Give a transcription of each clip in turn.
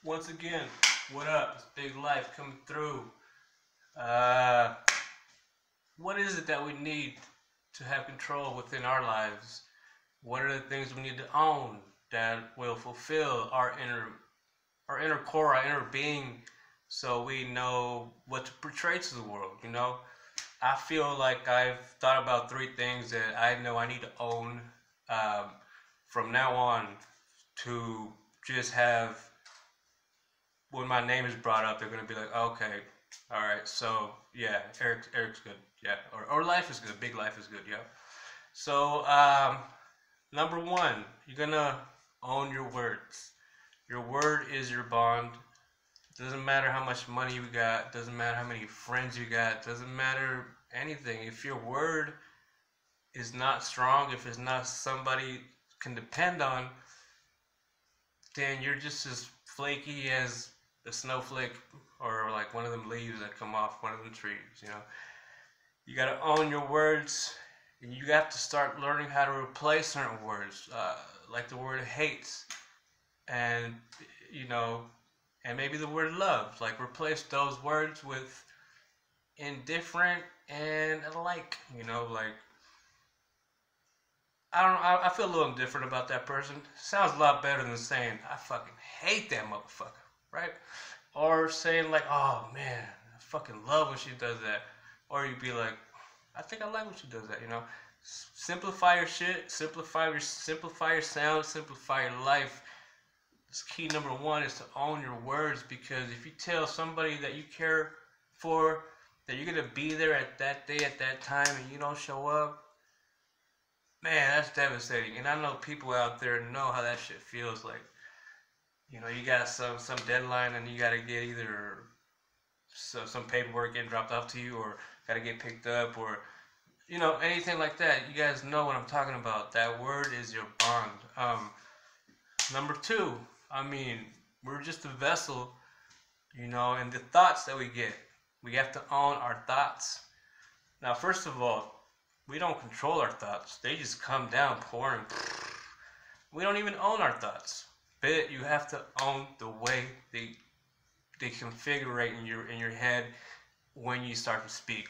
Once again, what up? It's Big Life coming through. Uh, what is it that we need to have control within our lives? What are the things we need to own that will fulfill our inner core, our inner being, so we know what to portray to the world? I feel like I've thought about three things that I know I need to own um, from now on to just have when my name is brought up, they're gonna be like, okay, all right, so yeah, Eric's good, yeah, or life is good, big life is good, yeah. So number one, you're gonna own your words. Your word is your bond. Doesn't matter how much money you got. Doesn't matter how many friends you got. Doesn't matter anything. If your word is not strong, if it's not somebody can depend on, then you're just as flaky as a snowflake or like one of them leaves that come off one of them trees. You got to own your words, and you have to start learning how to replace certain words, like the word hates, and you know, and maybe the word love. Like replace those words with indifferent and alike. Like I don't know. I feel a little indifferent about that person. Sounds a lot better than saying I fucking hate that motherfucker, right? Or saying like, oh man, I fucking love when she does that. Or you'd be like, I think I like when she does that. Simplify your shit. Simplify your sound. Simplify your life. This key number one is to own your words, because if you tell somebody that you care for that you're gonna be there at that day at that time and you don't show up, man, that's devastating. And I know people out there know how that shit feels like. You got some deadline and you gotta get either some paperwork getting dropped off to you, or gotta get picked up, or anything like that. You guys know what I'm talking about. That word is your bond. Number two, I mean, we're just a vessel, and the thoughts that we get, we have to own our thoughts. Now, first of all, we don't control our thoughts. They just come down pouring. We don't even own our thoughts. But you have to own the way they configure in your head when you start to speak.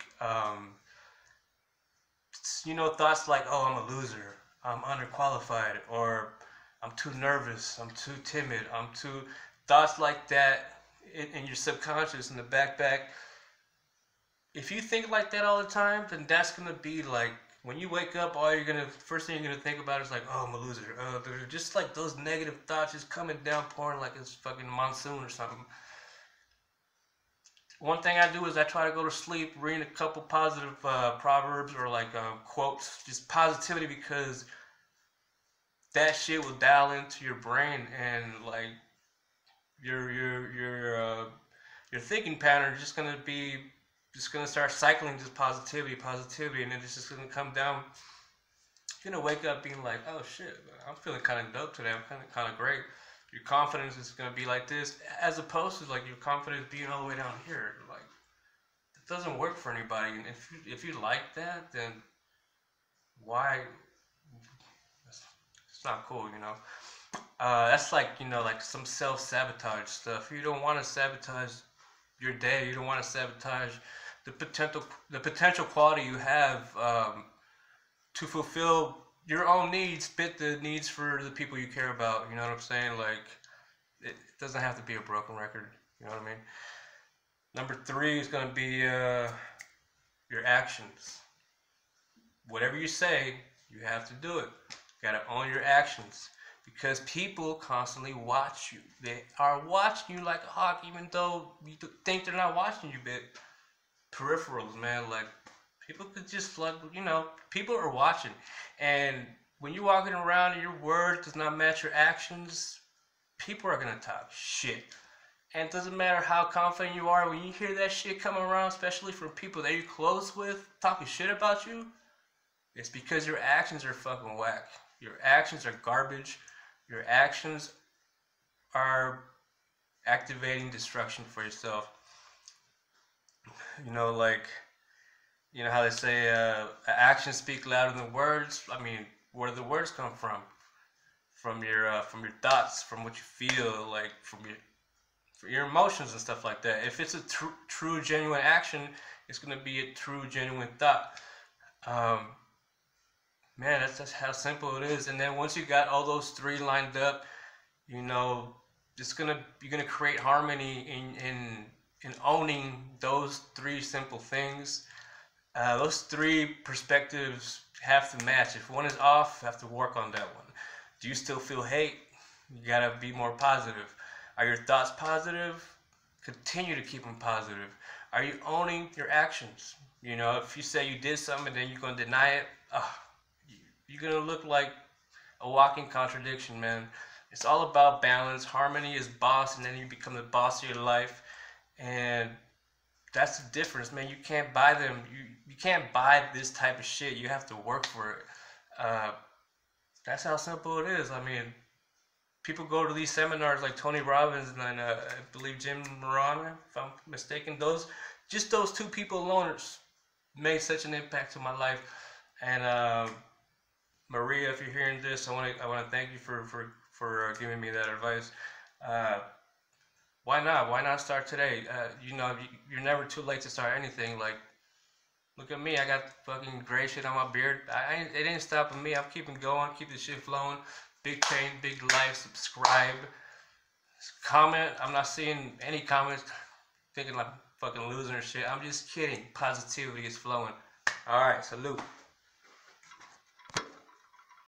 Thoughts like, oh, I'm a loser, I'm underqualified, or I'm too nervous, I'm too timid, thoughts like that in your subconscious, in the back. If you think like that all the time, then that's gonna be like when you wake up, first thing you're gonna think about is like, oh, I'm a loser. They're just like those negative thoughts just coming down, pouring like it's fucking monsoon or something. One thing I do is I try to go to sleep reading a couple positive proverbs or like quotes, just positivity, because that shit will dial into your brain, and like your thinking pattern is just gonna start cycling just positivity, and then it's just gonna come down. You're gonna wake up being like, oh shit, I'm feeling kind of dope today. I'm kind of great. Your confidence is gonna be like this, as opposed to like your confidence being all the way down here. Like it doesn't work for anybody. And if you like that, then why? It's not cool. That's like some self-sabotage stuff. You don't want to sabotage your day. You don't want to sabotage the potential quality you have to fulfill your own needs, fit the needs for the people you care about. You know what I'm saying? Like, it doesn't have to be a broken record. You know what I mean? Number three is going to be your actions. Whatever you say, you have to do it. You got to own your actions, because people constantly watch you. They are watching you like a hawk, even though you think they're not watching you. But peripherals, man, like people could just flood. People are watching, and when you're walking around and your word does not match your actions, people are gonna talk shit. And it doesn't matter how confident you are, when you hear that shit coming around, especially from people that you're close with, talking shit about you, it's because your actions are fucking whack. Your actions are garbage. Your actions are activating destruction for yourself. Like, how they say actions speak louder than words. I mean, where do the words come from? From your thoughts, from what you feel, like from for your emotions and stuff like that. If it's a true, genuine action, it's gonna be a true, genuine thought. Man, that's how simple it is. And then once you got all those three lined up, you know, you're gonna create harmony in owning those three simple things. Those three perspectives have to match. If one is off, you have to work on that one. Do you still feel hate? You gotta be more positive. Are your thoughts positive? Continue to keep them positive. Are you owning your actions? You know, if you say you did something and then you're gonna deny it, you're gonna look like a walking contradiction, man. It's all about balance. Harmony is boss, and then you become the boss of your life. And that's the difference, man. You can't buy them. You can't buy this type of shit. You have to work for it. That's how simple it is. I mean, people go to these seminars like Tony Robbins and I believe Jim Moran, if I'm mistaken. Those two people alone made such an impact to my life. And Maria, if you're hearing this, I want to thank you for giving me that advice. Why not? Why not start today? You know, you're never too late to start anything. Like, look at me. I got fucking gray shit on my beard. It ain't stopping me. I'm keeping going. Keep the shit flowing. Big change, big life. Subscribe. Comment. I'm not seeing any comments thinking like I'm fucking losing or shit. I'm just kidding. Positivity is flowing. Alright, salute.